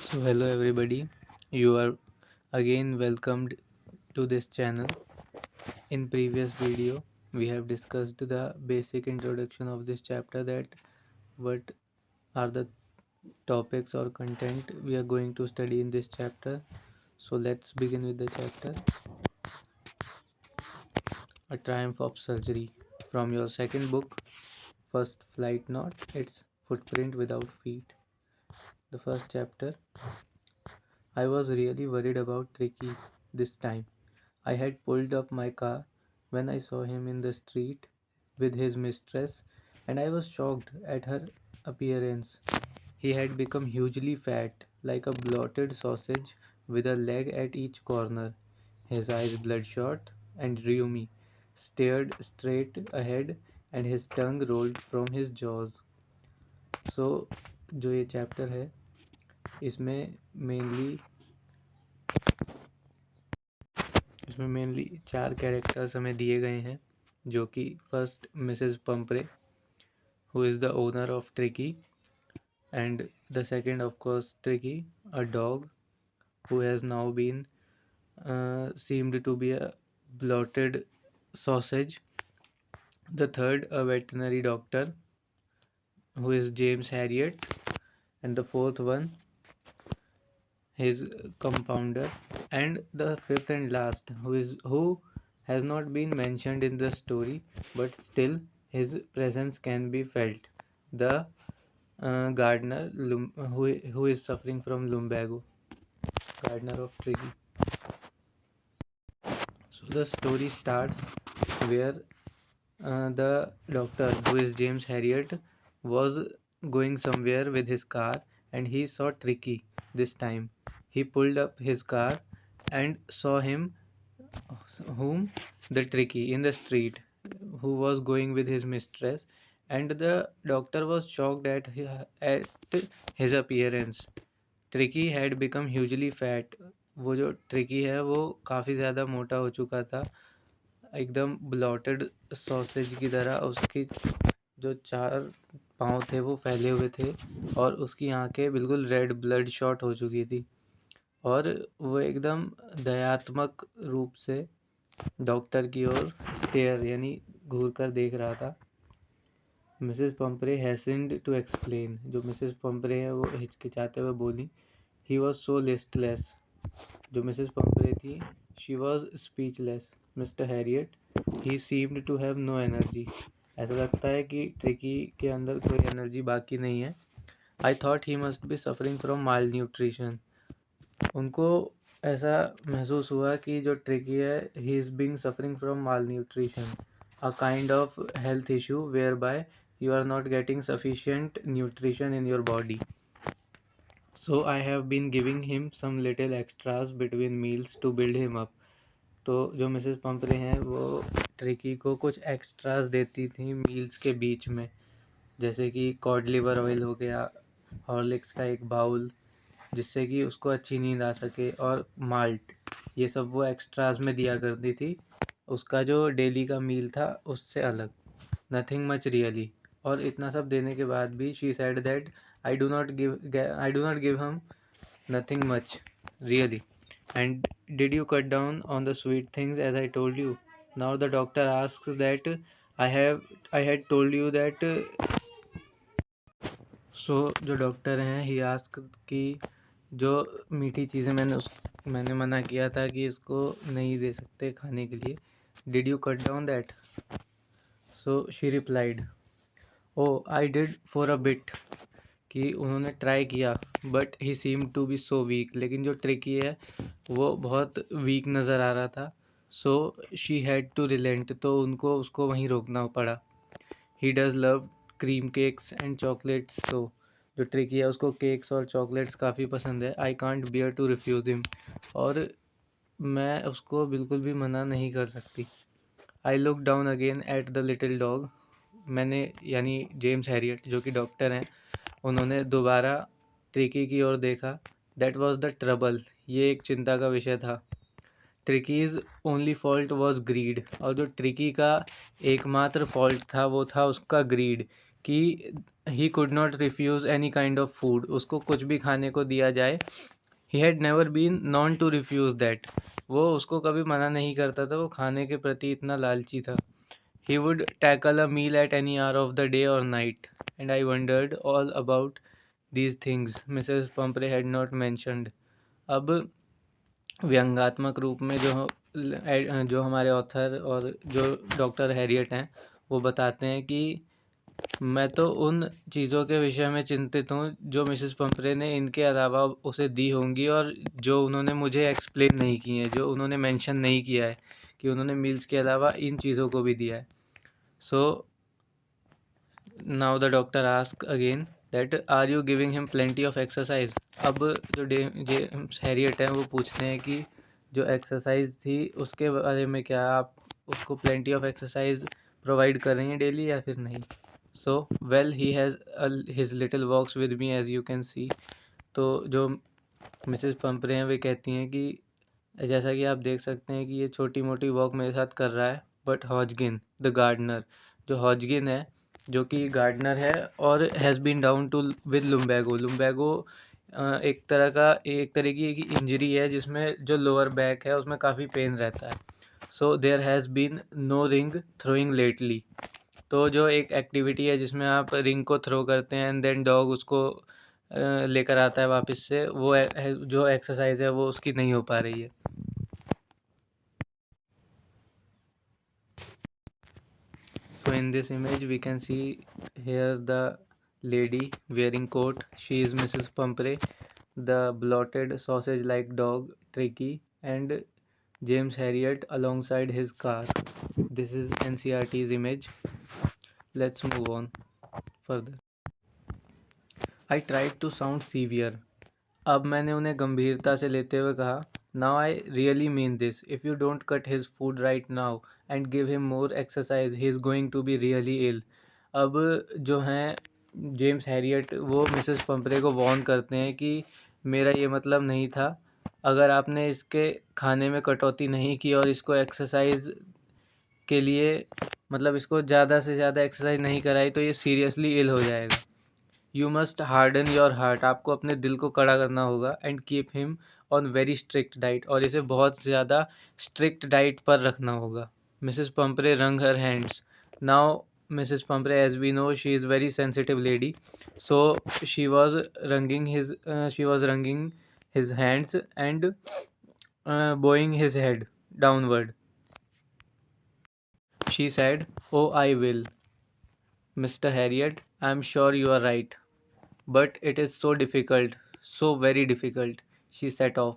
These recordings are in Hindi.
So hello everybody, you are again welcomed to this channel. In previous video, we have discussed the basic introduction of this chapter, that what are the topics or content we are going to study in this chapter. So let's begin with the chapter, A Triumph of Surgery, from your second book, First Flight Not, its Footprint Without Feet. The first chapter. I was really worried about Tricky this time. I had pulled up my car when I saw him in the street with his mistress, and I was shocked at her appearance. He had become hugely fat, like a bloated sausage with a leg at each corner. His eyes, bloodshot and rheumy, stared straight ahead, and his tongue rolled from his jaws. So जो ये चैप्टर है इसमें मेनली चार कैरेक्टर्स हमें दिए गए हैं, जो कि first Mrs Pumphrey, who is the owner of Tricky, and the second of course Tricky, a dog who has now been seemed to be a bloated sausage. The third, a veterinary doctor, who is James Harriet, and the fourth one, his compounder, and the fifth and last, who has not been mentioned in the story, but still his presence can be felt, the gardener, who is suffering from lumbago, gardener of Tricky. So the story starts where the doctor, who is James Harriet, was going somewhere with his car, and he saw Tricky this time. He pulled up his car and saw him, whom the Tricky, in the street, who was going with his mistress, and the doctor was shocked at his appearance. Tricky had become hugely fat. वो जो ट्रिकी है वो काफ़ी ज़्यादा मोटा हो चुका था, एकदम ब्लॉटेड सॉसेज की तरह. उसकी जो चार पाँव थे वो फैले हुए थे, और उसकी आंखें बिल्कुल रेड ब्लड शॉट हो चुकी थी, और वो एकदम दयात्मक रूप से डॉक्टर की ओर स्टेयर यानी घूर कर देख रहा था. Mrs Pumphrey hastened to explain. जो मिसेस पंपरे है वो हिचकिचाते हुए बोली, ही वॉज सो लिस्टलेस. जो मिसेस पंपरे थी, she was speechless. Mr Herriot, he seemed to have no energy. ऐसा लगता है कि ट्रिकी के अंदर कोई एनर्जी बाकी नहीं है. I thought he must be suffering from malnutrition. उनको ऐसा महसूस हुआ कि जो ट्रिकी है, he is being suffering from malnutrition, a kind of health issue whereby you are not getting sufficient nutrition in your body. So I have been giving him some little extras between meals to build him up. तो जो मिसेस पंपरे हैं वो ट्रिकी को कुछ एक्स्ट्रास देती थी मील्स के बीच में, जैसे कि कॉड लिवर ऑयल हो गया, हॉर्लिक्स का एक बाउल, जिससे कि उसको अच्छी नींद आ सके, और माल्ट. ये सब वो एक्स्ट्रास में दिया करती थी, उसका जो डेली का मील था उससे अलग. Nothing much really. और इतना सब देने के बाद भी she said that I do not give him nothing much really. And did you cut down on the sweet things as I told you. Now the doctor asks that I had told you that. So जो डॉक्टर हैं, ही आस्क कि जो मीठी चीज़ें मैंने मना किया था कि इसको नहीं दे सकते खाने के लिए, did you cut down that. So she replied, oh I did for a bit. कि उन्होंने ट्राई किया, but he seem to be so weak. लेकिन जो ट्रिकी है वो बहुत वीक नज़र आ रहा था. So she had to relent. तो उनको उसको वहीं रोकना पड़ा. He does love cream cakes and chocolates. तो जो ट्रिकी है उसको केक्स और चॉकलेट्स काफ़ी पसंद है. I can't bear to refuse him. और मैं उसको बिल्कुल भी मना नहीं कर सकती. I look down again at the little dog. मैंने यानी जेम्स हैरियट जो कि डॉक्टर हैं, उन्होंने दोबारा ट्रिकी की ओर देखा. That was the trouble. ये एक चिंता का विषय था. ट्रिकीज़ ओनली फॉल्ट वॉज ग्रीड. और जो ट्रिकी का एकमात्र फॉल्ट था वो था उसका ग्रीड, कि he could not refuse any kind of food, उसको कुछ भी खाने को दिया जाए, he had never been known to refuse that, वो उसको कभी मना नहीं करता था, वो खाने के प्रति इतना लालची था. He would tackle a meal at any hour of the day or night, and I wondered all about these things Mrs. Pumphrey had not mentioned. अब व्यंग्यात्मक रूप में जो हमारे ऑथर और जो डॉक्टर हैरियट हैं वो बताते हैं कि मैं तो उन चीज़ों के विषय में चिंतित हूँ जो मिसेस पंपरे ने इनके अलावा उसे दी होंगी और जो उन्होंने मुझे एक्सप्लेन नहीं की हैं, जो उन्होंने मेंशन नहीं किया है कि उन्होंने मील्स के अलावा इन चीज़ों को भी दिया है. So now the doctor ask again that are you giving him plenty of exercise. अब जो जेम्स हैरियट हैं वो पूछते हैं कि जो एक्सरसाइज थी उसके बारे में क्या आप उसको प्लेंटी ऑफ एक्सरसाइज प्रोवाइड कर रही हैं डेली या फिर नहीं. So well he has his little walks with me as you can see. तो जो मिसेस पंपरे हैं वे कहती हैं कि जैसा कि आप देख सकते हैं कि ये छोटी मोटी वॉक मेरे साथ कर रहा है. बट हॉजगिन द गार्डनर, जो हॉजगिन है जो कि गार्डनर है और has been down too with lumbago. Lumbago एक तरह की एक इंजरी है जिसमें जो लोअर बैक है उसमें काफ़ी पेन रहता है. So there has been no ring throwing lately. तो जो एक एक्टिविटी है जिसमें आप रिंग को थ्रो करते हैं एंड देन डॉग उसको लेकर आता है वापस से, वो जो एक्सरसाइज है वो उसकी नहीं हो पा रही है. So in this image we can see here the lady wearing coat. She is Mrs. Pumphrey. The blotted sausage-like dog Tricky and James Harriet alongside his car. This is NCRT's image. Let's move on further. I tried to sound severe. अब मैंने उन्हें गंभीरता से लेते हुए कहा, now I really mean this, if you don't cut his food right now and give him more exercise he is going to be really ill. अब जो हैं जेम्स हैरियट वो मिसेस पंपरे को वार्न करते हैं कि मेरा ये मतलब नहीं था, अगर आपने इसके खाने में कटौती नहीं की और इसको एक्सरसाइज के लिए मतलब इसको ज़्यादा से ज़्यादा एक्सरसाइज नहीं कराई तो ये सीरियसली इल हो जाएगा. You must harden your heart, आपको अपने दिल को कड़ा करना होगा. And keep him on very strict diet, और इसे बहुत ज़्यादा स्ट्रिक्ट डाइट पर रखना होगा. Mrs Pumphrey wrung her hands. Now Mrs Pumphrey as we know she is very sensitive lady, so she was wringing his hands and bowing his head downward. She said, "Oh, I will, Mr. Harriet, I am sure you are right. But it is so difficult, so very difficult." She set off,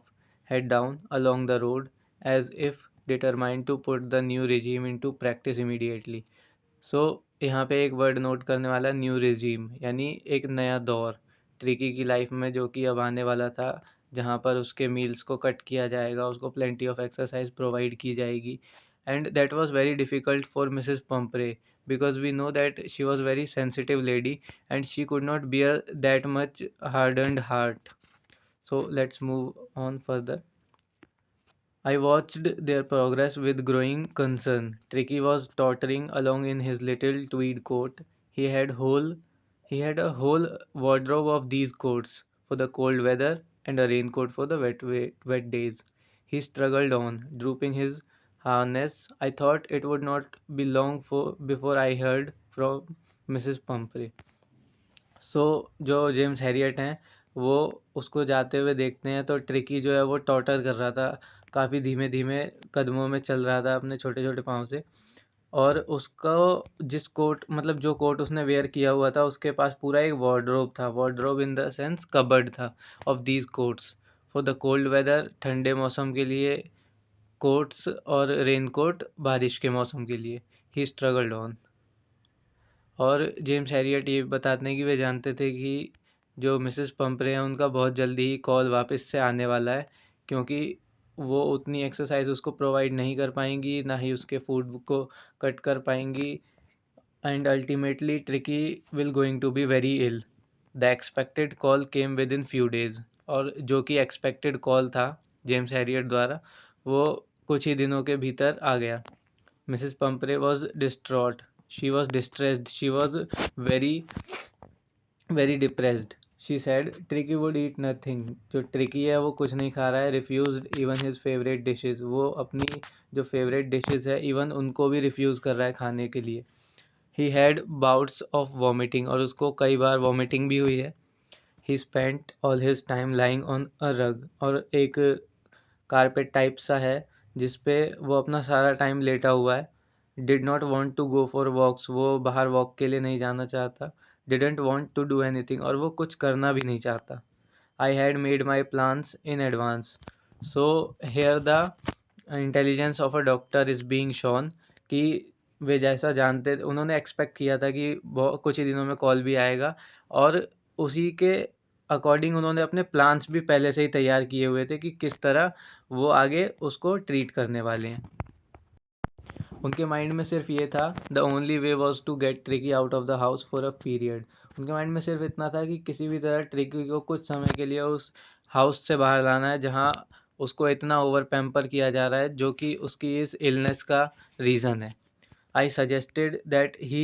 head down, along the road, as if determined to put the new regime into practice immediately. So यहाँ पे एक वर्ड नोट करने वाला, न्यू रेजीम यानी एक नया दौर ट्रिकी की लाइफ में जो कि अब आने वाला था, जहाँ पर उसके मील्स को कट किया जाएगा, उसको प्लेंटी ऑफ एक्सरसाइज प्रोवाइड की जाएगी. And that was very difficult for Mrs Pumphrey because we know that she was very sensitive lady and she could not bear that much hardened heart. So let's move on further. I watched their progress with growing concern. Tricky was tottering along in his little tweed coat. He had a whole wardrobe of these coats for the cold weather and a raincoat for the wet days. He struggled on, drooping his harness. I thought it would not be long before I heard from Mrs. Pumphrey. जो जेम्स हैरियट हैं वो उसको जाते हुए देखते हैं तो ट्रिकी जो है वो टॉटर कर रहा था, काफ़ी धीमे धीमे कदमों में चल रहा था अपने छोटे छोटे पाँव से. और उसको जिस कोट मतलब जो कोट उसने वेयर किया हुआ था उसके पास पूरा एक वार्डरोब था. Wardrobe in the sense cupboard था of these coats for the cold weather, ठंडे मौसम के लिए कोट्स, और रेन कोट बारिश के मौसम के लिए. ही स्ट्रगल्ड ऑन. और जेम्स हैरियट ये बताते हैं कि वे जानते थे कि जो मिसेस पंपरे हैं उनका बहुत जल्दी ही कॉल वापस से आने वाला है, क्योंकि वो उतनी एक्सरसाइज उसको प्रोवाइड नहीं कर पाएंगी, ना ही उसके फूड को कट कर पाएंगी. And ultimately Tricki will going to be very ill. The expected call came within few days. और जो कि एक्सपेक्टेड कॉल था जेम्स हैरियट द्वारा वो कुछ ही दिनों के भीतर आ गया. Mrs Pumphrey was distraught. She was distressed. She was very very depressed. She said Tricky would eat nothing. जो ट्रिकी है वो कुछ नहीं खा रहा है. Refused even his favorite dishes. वो अपनी जो favorite dishes है even उनको भी refuse कर रहा है खाने के लिए. He had bouts of vomiting और उसको कई बार vomiting भी हुई है. He spent all his time lying on a rug और एक कारपेट टाइप सा है जिस पे वो अपना सारा टाइम लेटा हुआ है. Did not want to go for walks. वो बाहर वॉक के लिए नहीं जाना चाहता. Didn't want to do anything और वो कुछ करना भी नहीं चाहता. I had made my plans in advance. So here the intelligence of a doctor is being shown कि वे जैसा जानते उन्होंने एक्सपेक्ट किया था कि कुछ ही दिनों में कॉल भी आएगा और उसी के अकॉर्डिंग उन्होंने अपने प्लान्स भी पहले से ही तैयार किए हुए थे कि किस तरह वो आगे उसको ट्रीट करने वाले हैं. उनके माइंड में सिर्फ ये था the only way was to get Tricki out of the house for a period. उनके माइंड में सिर्फ इतना था कि किसी भी तरह ट्रिकी को कुछ समय के लिए उस हाउस से बाहर लाना है जहाँ उसको इतना ओवर पैम्पर किया जा रहा है जो कि उसकी इस इलनेस का रीज़न है. I suggested that he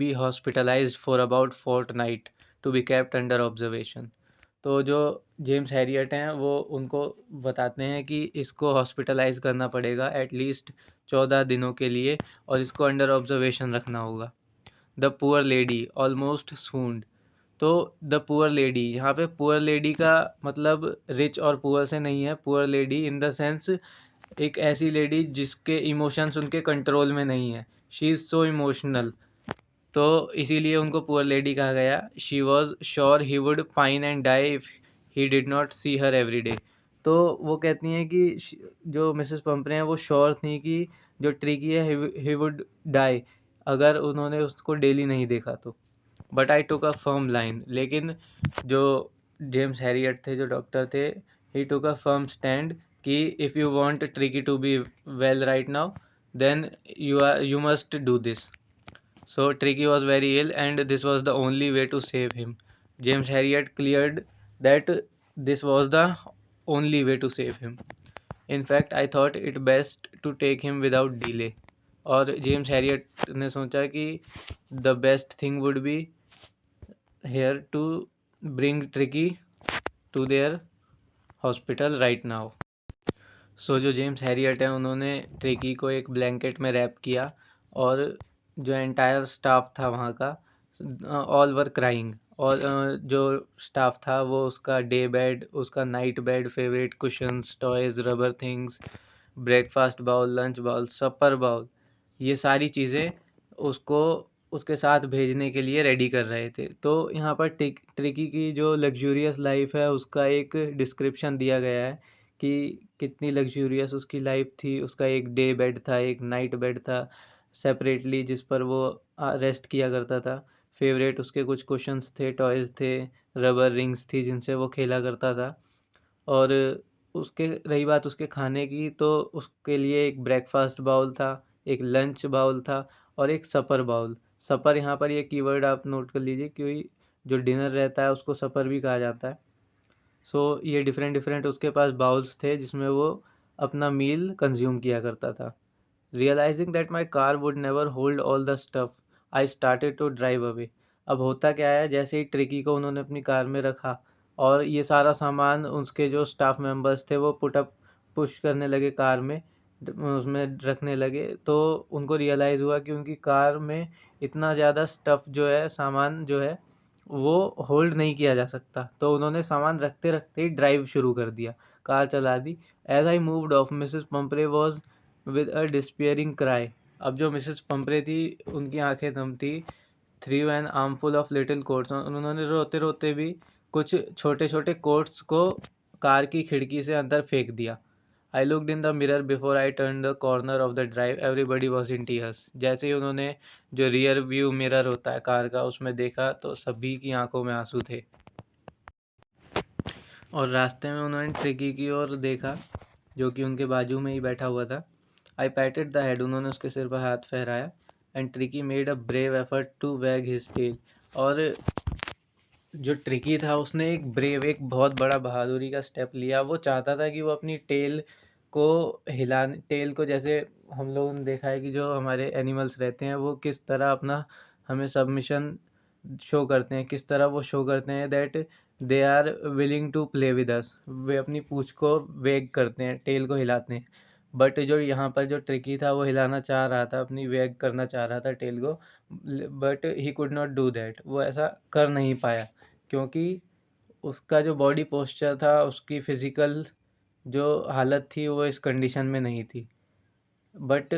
be hospitalized for about fortnight to be kept under observation. तो जो जेम्स हैरियट हैं वो उनको बताते हैं कि इसको हॉस्पिटलाइज करना पड़ेगा एटलीस्ट 14 दिनों के लिए और इसको अंडर ऑब्जर्वेशन रखना होगा. The poor lady almost swooned. तो द पुअर लेडी यहाँ पे पुअर लेडी का मतलब रिच और पुअर से नहीं है. Poor lady in the sense एक ऐसी लेडी जिसके इमोशंस उनके कंट्रोल में नहीं है. She is so emotional. तो इसीलिए उनको पुअर लेडी कहा गया. She was sure he would pine and die if he did not see her every day. तो वो कहती हैं कि जो मिसेस पंपरे हैं वो श्योर थी कि जो ट्रिकी है ही वुड डाई अगर उन्होंने उसको डेली नहीं देखा तो. But I took a firm line. लेकिन जो जेम्स हैरियट थे जो डॉक्टर थे he took a firm stand कि if you want Tricki to be well right now then you must do this. So Tricky was very ill and this was the only way to save him. James Herriot cleared that this was the only way to save him. In fact, I thought it best to take him without delay. और जेम्स हैरियट ने सोचा कि the best thing would be here to bring Tricky to their hospital right now. सो जो जेम्स हैरियट हैं उन्होंने ट्रिकी को एक ब्लैंकेट में रैप किया और जो एंटायर स्टाफ था वहाँ का ऑल वर क्राइंग. और जो स्टाफ था वो उसका डे बेड, उसका night bed, favourite cushions, toys, rubber things, breakfast bowl, lunch bowl, supper bowl, ये सारी चीज़ें उसको उसके साथ भेजने के लिए रेडी कर रहे थे. तो यहाँ पर ट्रिकी की जो लग्जूरियस लाइफ है उसका एक डिस्क्रिप्शन दिया गया है कि कितनी लग्जूरियस उसकी लाइफ थी. उसका एक डे बेड था, एक नाइट बेड था सेपरेटली जिस पर वो रेस्ट किया करता था. फेवरेट उसके कुछ कुशंस थे, टॉयज़ थे, रबर रिंग्स थी जिनसे वो खेला करता था. और उसके रही बात उसके खाने की तो उसके लिए एक ब्रेकफास्ट बाउल था, एक लंच बाउल था और एक सपर बाउल. सपर यहाँ पर ये कीवर्ड आप नोट कर लीजिए क्योंकि जो डिनर रहता है उसको सपर भी कहा जाता है. सो ये डिफरेंट उसके पास बाउल्स थे जिसमें वो अपना मील कंज्यूम किया करता था. Realising that my car would never hold all the stuff I started to drive away. अब होता क्या है, जैसे ही ट्रिकी को उन्होंने अपनी कार में रखा और ये सारा सामान उसके जो स्टाफ मेंबर्स थे वो पुश करने लगे कार में, उसमें रखने लगे, तो उनको रियलाइज़ हुआ कि उनकी कार में इतना ज़्यादा स्टफ़ जो है, सामान जो है वो होल्ड नहीं किया जा सकता. तो उन्होंने सामान रखते रखते ही ड्राइव शुरू कर दिया, कार चला दी. As I moved off Mrs Pumphrey was with a despairing cry. अब जो मिसेस पंपरे थी उनकी आंखें नम थी. Threw an armful of little coats. उन्होंने रोते रोते भी कुछ छोटे छोटे कोट्स को कार की खिड़की से अंदर फेंक दिया. I looked in the mirror before I turn the corner of the drive. Everybody was in tears. जैसे ही उन्होंने जो रियर व्यू मिरर होता है कार का उसमें देखा तो सभी की आंखों में आंसू थे. और रास्ते में उन्होंने ट्रिकी की ओर देखा जो कि उनके बाजू में ही बैठा हुआ था. I patted the head. उन्होंने उसके सिर पर हाथ फहराया. And Tricki made a brave effort to wag his tail. और जो ट्रिकी था उसने एक बहुत बड़ा बहादुरी का स्टेप लिया. वो चाहता था कि वो अपनी टेल को हिलाने, टेल को, जैसे हम लोगों ने देखा है कि जो हमारे एनिमल्स रहते हैं वो किस तरह अपना हमें सबमिशन शो करते हैं, किस तरह वो शो करते हैं that they are willing to play with us. वे अपनी पूंछ को वेग करते हैं, टेल को हिलाते हैं। बट जो यहाँ पर जो ट्रिकी था वो हिलाना चाह रहा था, अपनी वेग करना चाह रहा था टेल को, but he could not do that. वो ऐसा कर नहीं पाया क्योंकि उसका जो बॉडी पोस्चर था, उसकी फिजिकल जो हालत थी वो इस कंडीशन में नहीं थी। बट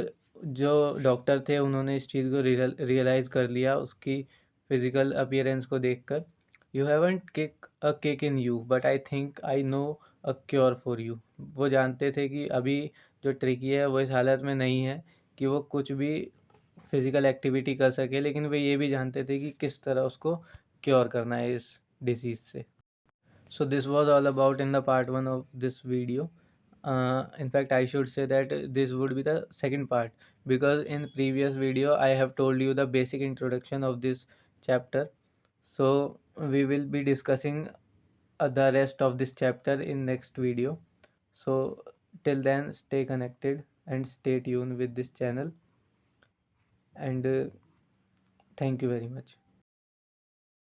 जो डॉक्टर थे उन्होंने इस चीज़ को रियलाइज़ कर लिया उसकी फिजिकल अपीयरेंस को देखकर। You haven't kick a kick in you but I think I know a cure for you. वो जानते थे कि अभी जो ट्रिकी है वो इस हालत में नहीं है कि वो कुछ भी फिजिकल एक्टिविटी कर सके, लेकिन वे ये भी जानते थे कि किस तरह उसको क्योर करना है इस डिसीज़ से। So this was all about in the part 1 of this video. In fact, I should say that this would be the second part, because in previous video I have told you the basic introduction of this chapter. So we will be discussing the rest of this chapter in next video. So till then, stay connected and stay tuned with this channel, and thank you very much.